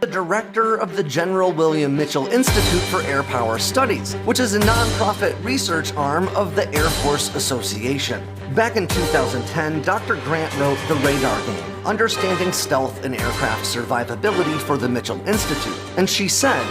The director of the General William Mitchell Institute for Air Power Studies, which is a nonprofit research arm of the Air Force Association. Back in 2010, Dr. Grant wrote The Radar Game, Understanding Stealth and Aircraft Survivability for the Mitchell Institute, and she said,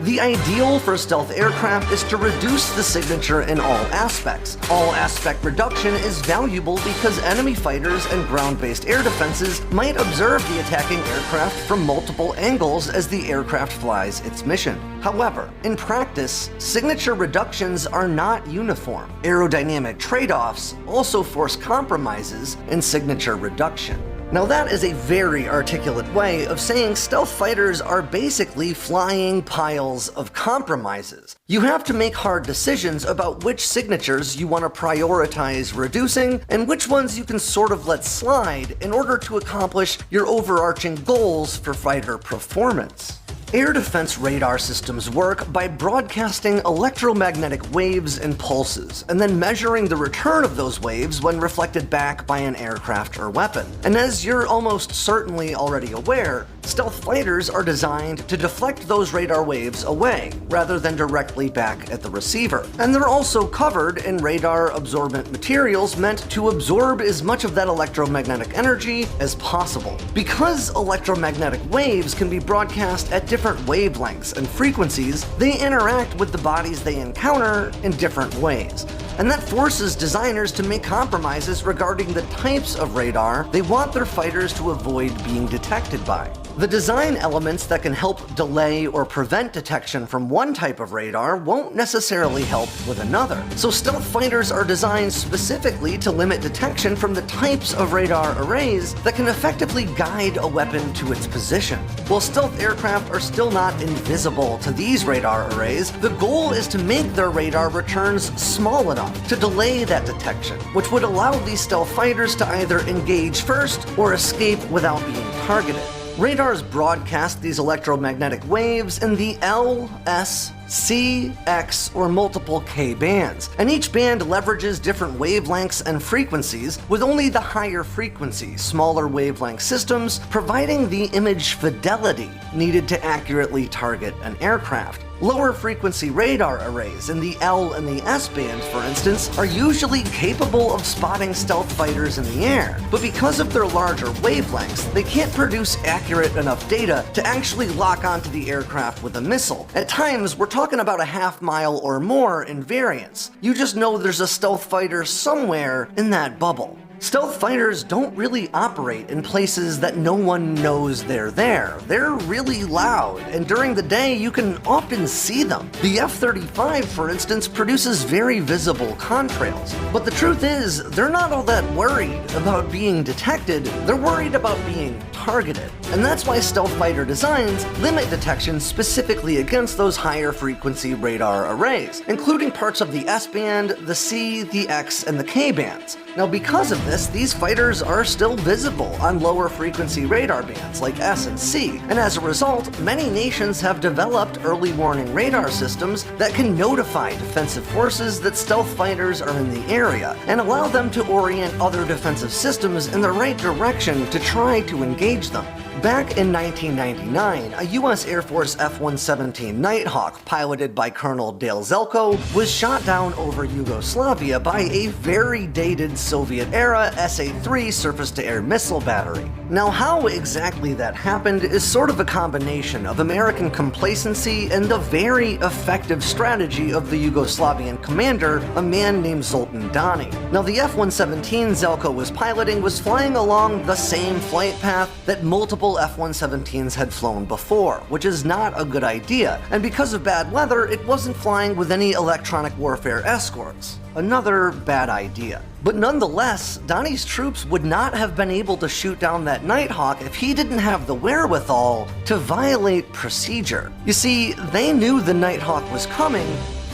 "The ideal for stealth aircraft is to reduce the signature in all aspects. All aspect reduction is valuable because enemy fighters and ground-based air defenses might observe the attacking aircraft from multiple angles as the aircraft flies its mission. However, in practice, signature reductions are not uniform. Aerodynamic trade-offs also force compromises in signature reduction." Now that is a very articulate way of saying stealth fighters are basically flying piles of compromises. You have to make hard decisions about which signatures you want to prioritize reducing and which ones you can sort of let slide in order to accomplish your overarching goals for fighter performance. Air defense radar systems work by broadcasting electromagnetic waves and pulses, and then measuring the return of those waves when reflected back by an aircraft or weapon. And as you're almost certainly already aware, stealth fighters are designed to deflect those radar waves away, rather than directly back at the receiver. And they're also covered in radar absorbent materials meant to absorb as much of that electromagnetic energy as possible. Because electromagnetic waves can be broadcast at different wavelengths and frequencies, they interact with the bodies they encounter in different ways. And that forces designers to make compromises regarding the types of radar they want their fighters to avoid being detected by. The design elements that can help delay or prevent detection from one type of radar won't necessarily help with another. So stealth fighters are designed specifically to limit detection from the types of radar arrays that can effectively guide a weapon to its position. While stealth aircraft are still not invisible to these radar arrays, the goal is to make their radar returns small enough to delay that detection, which would allow these stealth fighters to either engage first or escape without being targeted. Radars broadcast these electromagnetic waves in the L, S, C, X, or multiple K bands, and each band leverages different wavelengths and frequencies, with only the higher frequency, smaller wavelength systems providing the image fidelity needed to accurately target an aircraft. Lower frequency radar arrays in the L and the S bands, for instance, are usually capable of spotting stealth fighters in the air, but because of their larger wavelengths, they can't produce accurate enough data to actually lock onto the aircraft with a missile. At times, we're talking about a half-mile or more in variance. You just know there's a stealth fighter somewhere in that bubble. Stealth fighters don't really operate in places that no one knows they're there. They're really loud, and during the day you can often see them. The F-35, for instance, produces very visible contrails. But the truth is, they're not all that worried about being detected, they're worried about being targeted. And that's why stealth fighter designs limit detection specifically against those higher frequency radar arrays, including parts of the S-band, the C, the X, and the K bands. Now because of this, these fighters are still visible on lower frequency radar bands like S and C, and as a result, many nations have developed early warning radar systems that can notify defensive forces that stealth fighters are in the area, and allow them to orient other defensive systems in the right direction to try to engage them. Back in 1999, a US Air Force F-117 Nighthawk, piloted by Colonel Dale Zelko, was shot down over Yugoslavia by a very dated Soviet-era SA-3 surface-to-air missile battery. Now, how exactly that happened is sort of a combination of American complacency and the very effective strategy of the Yugoslavian commander, a man named Zoltan Dani. Now, the F-117 Zelko was piloting was flying along the same flight path that multiple F-117s had flown before, which is not a good idea, and because of bad weather, it wasn't flying with any electronic warfare escorts. Another bad idea. But nonetheless, Donnie's troops would not have been able to shoot down that Nighthawk if he didn't have the wherewithal to violate procedure. You see, they knew the Nighthawk was coming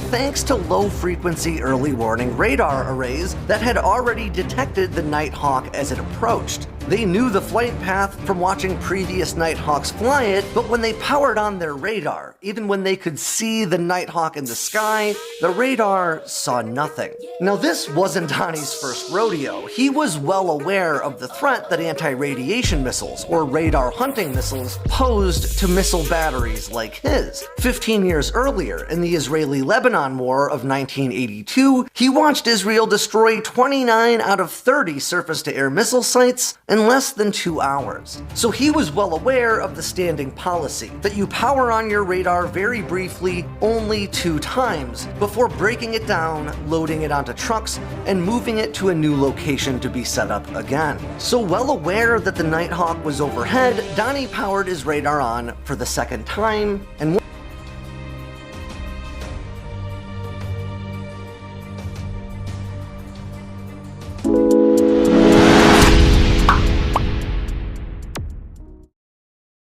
thanks to low-frequency early warning radar arrays that had already detected the Nighthawk as it approached. They knew the flight path from watching previous Nighthawks fly it, but when they powered on their radar, even when they could see the Nighthawk in the sky, the radar saw nothing. Now this wasn't Donnie's first rodeo. He was well aware of the threat that anti-radiation missiles, or radar hunting missiles, posed to missile batteries like his. 15 years earlier, in the Israeli-Lebanon War of 1982, he watched Israel destroy 29 out of 30 surface-to-air missile sites in less than 2 hours. So he was well aware of the standing policy, that you power on your radar very briefly only 2 times, before breaking it down, loading it onto trucks, and moving it to a new location to be set up again. So well aware that the Nighthawk was overhead, Donnie powered his radar on for the second time, and